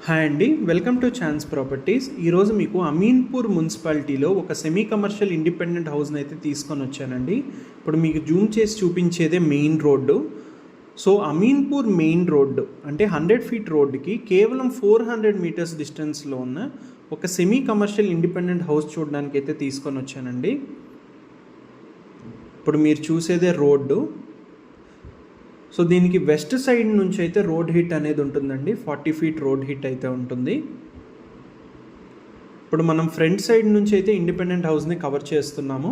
Hi అండి, welcome to chance properties. ఈరోజు మీకు అమీన్పూర్ మున్సిపాలిటీలో ఒక సెమీ కమర్షియల్ ఇండిపెండెంట్ హౌస్ని అయితే తీసుకొని వచ్చానండి. ఇప్పుడు మీకు జూమ్ చేసి చూపించేదే main road. So Ameenpur main road అంటే 100 ఫీట్ రోడ్డుకి కేవలం 400 మీటర్స్ డిస్టెన్స్లో ఉన్న ఒక సెమీ కమర్షియల్ ఇండిపెండెంట్ హౌస్ చూడడానికి అయితే తీసుకొని వచ్చానండి. ఇప్పుడు మీరు చూసేదే రోడ్డు. సో దీనికి వెస్ట్ సైడ్ నుంచి అయితే రోడ్ హిట్ అనేది ఉంటుందండి. 40 ఫీట్ రోడ్ హిట్ అయితే ఉంటుంది. ఇప్పుడు మనం ఫ్రంట్ సైడ్ నుంచి అయితే ఇండిపెండెంట్ హౌస్ని కవర్ చేస్తున్నాము.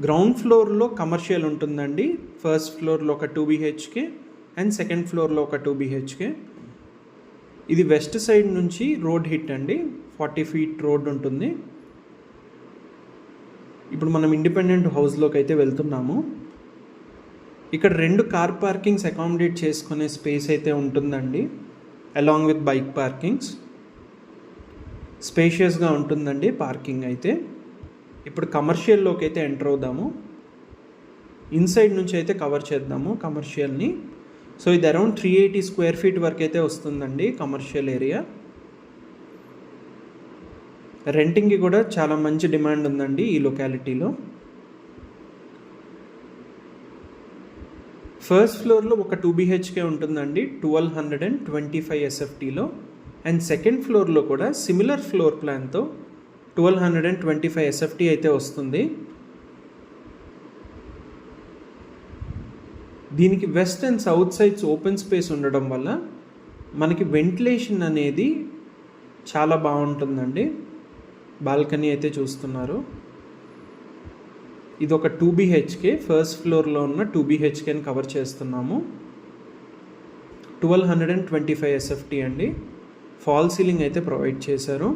గ్రౌండ్ ఫ్లోర్లో కమర్షియల్ ఉంటుందండి. ఫస్ట్ ఫ్లోర్లో ఒక 2 BHK అండ్ సెకండ్ ఫ్లోర్లో ఒక 2 BHK. ఇది వెస్ట్ సైడ్ నుంచి రోడ్ హిట్ అండి. 40 ఫీట్ రోడ్ ఉంటుంది. ఇప్పుడు మనం ఇండిపెండెంట్ హౌస్లోకి అయితే వెళ్తున్నాము. ఇక్కడ 2 కార్ పార్కింగ్స్ అకామిడేట్ చేసుకునే స్పేస్ అయితే ఉంటుందండి, అలాంగ్ విత్ బైక్ పార్కింగ్స్. స్పేషియస్గా ఉంటుందండి పార్కింగ్ అయితే. ఇప్పుడు కమర్షియల్లోకి అయితే ఎంటర్ అవుదాము. ఇన్సైడ్ నుంచి అయితే కవర్ చేద్దాము కమర్షియల్ని. సో ఇది అరౌండ్ 380 స్క్వేర్ ఫీట్ వరకు అయితే వస్తుందండి కమర్షియల్ ఏరియా. రెంటింగ్కి కూడా చాలా మంచి డిమాండ్ ఉందండి ఈ లొకాలిటీలో. ఫస్ట్ ఫ్లోర్లో ఒక 2 BHK ఉంటుందండి 1225 SFTలో. అండ్ సెకండ్ ఫ్లోర్లో కూడా సిమిలర్ ఫ్లోర్ ప్లాన్తో 1225 SFT అయితే వస్తుంది. దీనికి west and south sides open space ఉండడం వల్ల మనకి వెంటిలేషన్ అనేది చాలా బాగుంటుందండి. బాల్కనీ అయితే చూస్తున్నారు. ఇది ఒక 2 BHK, ఫస్ట్ ఫ్లోర్లో ఉన్న 2 BHKని కవర్ చేస్తున్నాము. 1225 SFT అండి. ఫాల్ సీలింగ్ అయితే ప్రొవైడ్ చేశారు.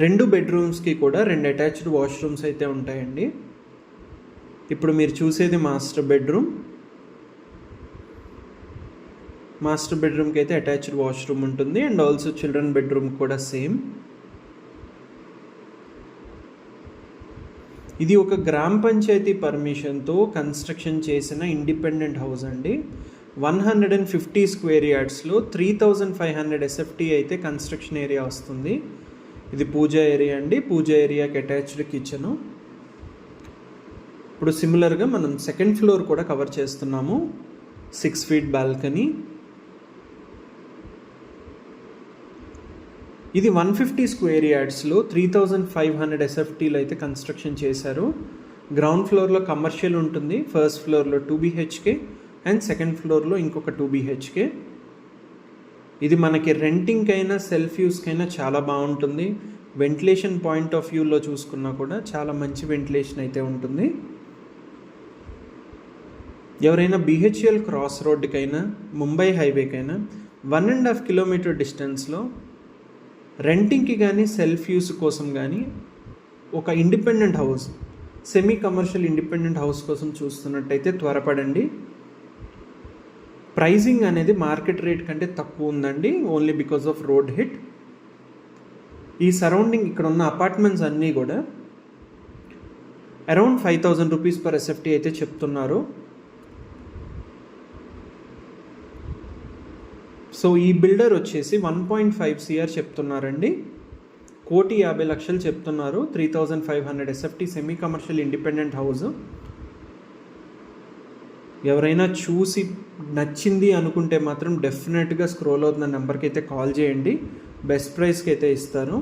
2 బెడ్రూమ్స్కి కూడా 2 అటాచ్డ్ వాష్రూమ్స్ అయితే ఉంటాయండి. ఇప్పుడు మీరు చూసేది మాస్టర్ బెడ్రూమ్. మాస్టర్ బెడ్రూమ్కి అయితే అటాచ్డ్ వాష్రూమ్ ఉంటుంది అండ్ ఆల్సో చిల్డ్రన్ బెడ్రూమ్ కూడా సేమ్. ఇది ఒక గ్రామ పంచాయతీ పర్మిషన్తో కన్స్ట్రక్షన్ చేసిన ఇండిపెండెంట్ హౌస్ అండి. 150 స్క్వేర్ యార్డ్స్లో 3500 SFT అయితే కన్స్ట్రక్షన్ ఏరియా వస్తుంది. ఇది పూజా ఏరియా అండి. పూజా ఏరియాకి అటాచ్డ్ కిచెను. ఇప్పుడు సిమిలర్గా మనం సెకండ్ ఫ్లోర్ కూడా కవర్ చేస్తున్నాము. 6 ఫీట్ బాల్కనీ. ఇది 150 స్క్వేర్ యార్డ్స్లో 3500 SFTలో అయితే కన్స్ట్రక్షన్ చేశారు. గ్రౌండ్ ఫ్లోర్లో కమర్షియల్ ఉంటుంది. ఫస్ట్ ఫ్లోర్లో 2 BHK అండ్ సెకండ్ ఫ్లోర్లో ఇంకొక 2 BHK. ఇది మనకి రెంటింగ్కి అయినా సెల్ఫ్ యూస్కైనా చాలా బాగుంటుంది. వెంటిలేషన్ పాయింట్ ఆఫ్ వ్యూలో చూసుకున్నా కూడా చాలా మంచి వెంటిలేషన్ అయితే ఉంటుంది. ఎవరైనా BHL క్రాస్ రోడ్డుకైనా ముంబై హైవేకైనా 1.5 కిలోమీటర్ డిస్టెన్స్లో రెంటింగ్కి కానీ సెల్ఫ్ యూస్ కోసం కానీ ఒక independent house, semi commercial independent house కోసం చూస్తున్నట్టయితే త్వరపడండి. ప్రైజింగ్ అనేది మార్కెట్ రేట్ కంటే తక్కువ ఉందండి, only because of road hit. ఈ సరౌండింగ్ ఇక్కడ ఉన్న అపార్ట్మెంట్స్ అన్నీ కూడా అరౌండ్ 5000 రూపీస్ పర్ SFT అయితే చెప్తున్నారు. సో ఈ బిల్డర్ వచ్చేసి 1.5 CR చెప్తున్నారండి. 1,50,00,000 చెప్తున్నారు. 3500 SFT semi commercial independent house. ఎవరైనా చూసి నచ్చింది అనుకుంటే మాత్రం డెఫినెట్గా స్క్రోల్ అవుతున్న నెంబర్కి అయితే కాల్ చేయండి. బెస్ట్ ప్రైస్కి అయితే ఇస్తారు.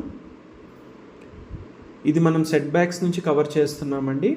ఇది మనం సెట్ బ్యాక్స్ నుంచి కవర్ చేస్తున్నామండి.